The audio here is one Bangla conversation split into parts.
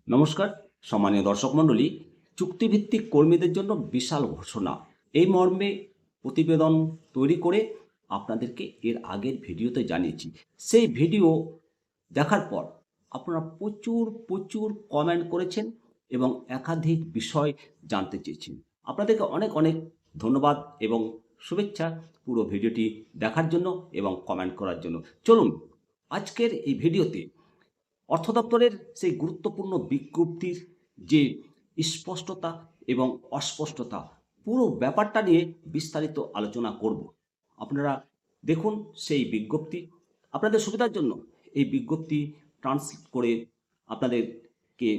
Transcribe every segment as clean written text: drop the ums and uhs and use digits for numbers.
নমস্কার সম্মানীয় দর্শক মণ্ডলী, চুক্তিভিত্তিক কর্মীদের জন্য বিশাল ঘোষণা এই মর্মে প্রতিবেদন তৈরি করে আপনাদেরকে এর আগের ভিডিওতে জানিয়েছি। সেই ভিডিও দেখার পর আপনারা প্রচুর প্রচুর কমেন্ট করেছেন এবং একাধিক বিষয় জানতে চেয়েছেন। আপনাদেরকে অনেক অনেক ধন্যবাদ এবং শুভেচ্ছা পুরো ভিডিওটি দেখার জন্য এবং কমেন্ট করার জন্য। চলুন আজকের এই ভিডিওতে অর্থ দপ্তরের সেই গুরুত্বপূর্ণ বিজ্ঞপ্তির যে স্পষ্টতা এবং অস্পষ্টতা, পুরো ব্যাপারটা নিয়ে বিস্তারিত আলোচনা করব। আপনারা দেখুন সেই বিজ্ঞপ্তি। আপনাদের সুবিধার জন্য এই বিজ্ঞপ্তি ট্রান্সলেট করে আপনাদেরকে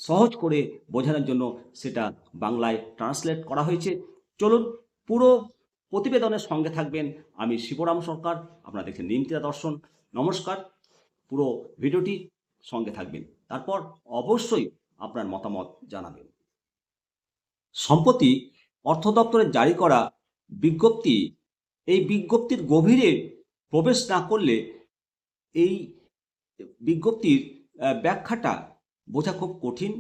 সহজ করে বোঝানোর জন্য সেটা বাংলায় ট্রান্সলেট করা হয়েছে। চলুন পুরো প্রতিবেদনের সঙ্গে থাকবেন। আমি শিবরাম সরকার, আপনারা দেখছেন নিমতিরা দর্শন। নমস্কার, পুরো ভিডিওটি সঙ্গে থাকবেন, তারপর অবশ্যই আপনার মতামত জানাবেন। সম্প্রতি অর্থ দপ্তরের জারি করা বিজ্ঞপ্তি, এই বিজ্ঞপ্তির গভীরে প্রবেশ না করলে এই বিজ্ঞপ্তির ব্যাখ্যাটা বোঝা খুব কঠিন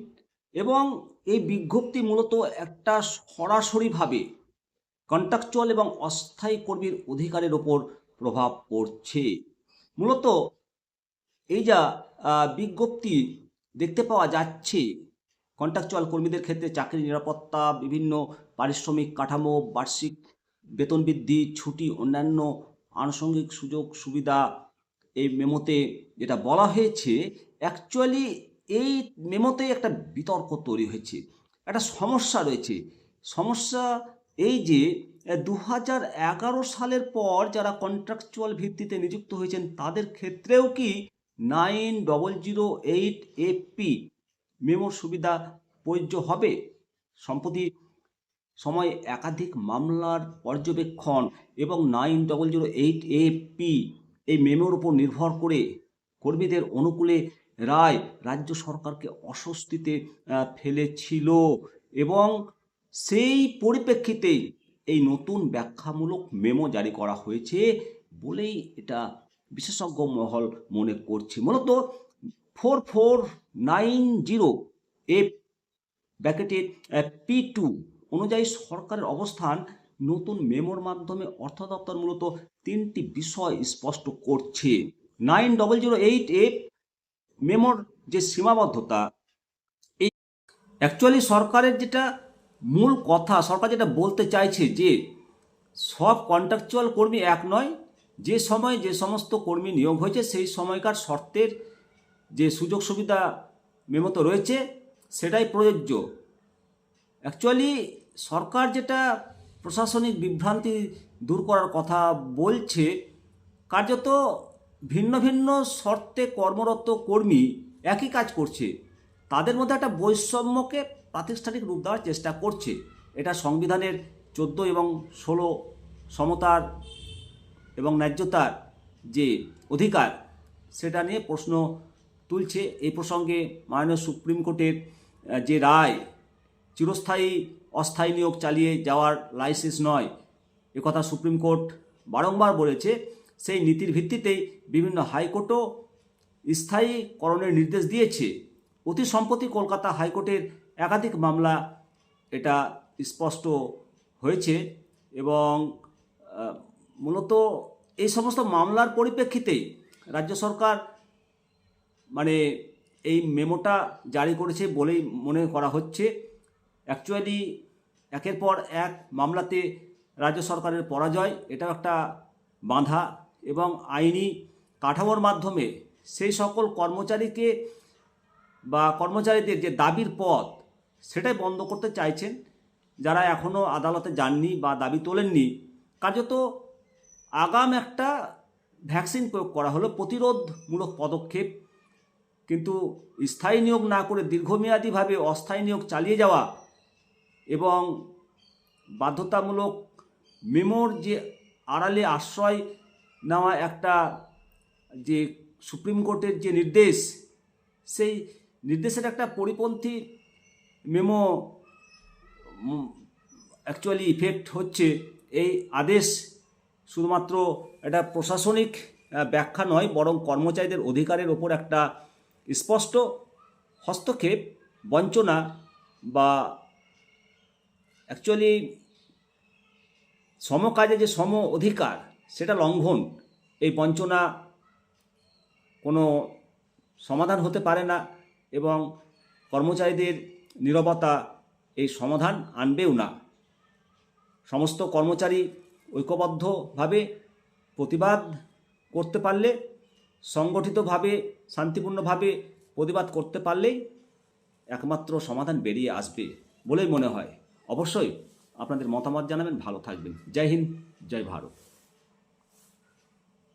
এবং এই বিজ্ঞপ্তি মূলত একটা সরাসরিভাবে কন্ট্রাকচুয়াল এবং অস্থায়ী কর্মীর অধিকারের ওপর প্রভাব পড়ছে। মূলত এই যা বিজ্ঞপ্তি দেখতে পাওয়া যাচ্ছে, কন্ট্রাকচুয়াল কর্মীদের ক্ষেত্রে চাকরি নিরাপত্তা, বিভিন্ন পারিশ্রমিক কাঠামো, বার্ষিক বেতন বৃদ্ধি, ছুটি, অন্যান্য আনুষঙ্গিক সুযোগ সুবিধা, এই মেমোতে যেটা বলা হয়েছে, অ্যাকচুয়ালি এই মেমোতে একটা বিতর্ক তৈরি হয়েছে, একটা সমস্যা রয়েছে। সমস্যা এই যে 2011 সালের পর যারা কন্ট্রাকচুয়াল ভিত্তিতে নিযুক্ত হয়েছেন তাদের ক্ষেত্রেও কি 9008AP মেমোর সুবিধা প্রযোজ্য হবে? সম্প্রতি সময়ে একাধিক মামলার পর্যবেক্ষণ এবং 9008AP এই মেমোর উপর নির্ভর করে কর্মীদের অনুকূলে রায় রাজ্য সরকারকে অস্বস্তিতে ফেলেছিল এবং সেই পরিপ্রেক্ষিতেই এই নতুন ব্যাখ্যামূলক মেমো জারি করা হয়েছে বলেই এটা বিশেষজ্ঞ মহল মনে করছে। মূলত 4490 ব্র্যাকেটের P2 অনুযায়ী সরকারের অবস্থান নতুন মেমোর মাধ্যমে অর্থ দপ্তর মূলত তিনটি বিষয় স্পষ্ট করছে। 9008 মেমোর যে সীমাবদ্ধতা, এই অ্যাকচুয়ালি সরকারের যেটা মূল কথা, সরকার যেটা বলতে চাইছে যে সব কন্ট্রাকচুয়াল কর্মী এক নয়, যে সময় যে সমস্ত কর্মী নিয়োগ হয়েছে সেই সময়কার শর্তের যে সুযোগ সুবিধা মেমোতে রয়েছে সেটাই প্রযোজ্য। অ্যাকচুয়ালি সরকার যেটা প্রশাসনিক বিভ্রান্তি দূর করার কথা বলছে, কার্যত ভিন্ন ভিন্ন শর্তে কর্মরত কর্মী একই কাজ করছে, তাদের মধ্যে একটা বৈষম্যকে প্রাতিষ্ঠানিক রূপ দেওয়ার চেষ্টা করছে। এটা সংবিধানের 14 এবং 16 সমতার এবং ন্যায্যতার যে অধিকার সেটা নিয়ে প্রশ্ন তুলছে। এই প্রসঙ্গে মাননীয় সুপ্রিম কোর্টের যে রায়, চিরস্থায়ী অস্থায়ী নিয়োগ চালিয়ে যাওয়ার লাইসেন্স নয়, একথা সুপ্রিম কোর্ট বারংবার বলেছে। সেই নীতির ভিত্তিতেই বিভিন্ন হাইকোর্টও স্থায়ীকরণের নির্দেশ দিয়েছে। অতি সম্প্রতি কলকাতা হাইকোর্টের একাধিক মামলা এটা স্পষ্ট হয়েছে এবং মূলত এই সমস্ত মামলার পরিপ্রেক্ষিতেই রাজ্য সরকার মানে এই মেমোটা জারি করেছে বলেই মনে করা হচ্ছে। অ্যাকচুয়ালি একের পর এক মামলাতে রাজ্য সরকারের পরাজয়, এটাও একটা বাঁধা এবং আইনি কাঠামোর মাধ্যমে সেই সকল কর্মচারীকে বা কর্মচারীদের যে দাবির পথ সেটাই বন্ধ করতে চাইছেন যারা এখনও আদালতে যাননি বা দাবি তোলেননি। কার্যত আগাম একটা ভ্যাকসিন প্রয়োগ করা হলো, প্রতিরোধমূলক পদক্ষেপ, কিন্তু স্থায়ী নিয়োগ না করে দীর্ঘমেয়াদীভাবে অস্থায়ী নিয়োগ চালিয়ে যাওয়া এবং বাধ্যতামূলক মেমোর যে আড়ালে আশ্রয় নেওয়া একটা যে সুপ্রিম কোর্টের যে নির্দেশ, সেই নির্দেশের একটা পরিপন্থী মেমো অ্যাকচুয়ালি ইফেক্ট হচ্ছে। এই আদেশ শুধুমাত্র এটা প্রশাসনিক ব্যাখ্যা নয়, বরং কর্মচারীদের অধিকারের ওপর একটা স্পষ্ট হস্তক্ষেপ, বঞ্চনা বা অ্যাকচুয়ালি সমকাজে যে সম অধিকার সেটা লঙ্ঘন, এই বঞ্চনা কোনো সমাধান হতে পারে না এবং কর্মচারীদের নীরবতা এই সমাধান আনবেও না। সমস্ত কর্মচারী ঐক্যবদ্ধভাবে প্রতিবাদ করতে পারলে, সংগঠিতভাবে শান্তিপূর্ণভাবে প্রতিবাদ করতে পারলেই একমাত্র সমাধান বেরিয়ে আসবে বলেই মনে হয়। অবশ্যই আপনাদের মতামত জানাবেন। ভালো থাকবেন। জয় হিন্দ, জয় ভারত।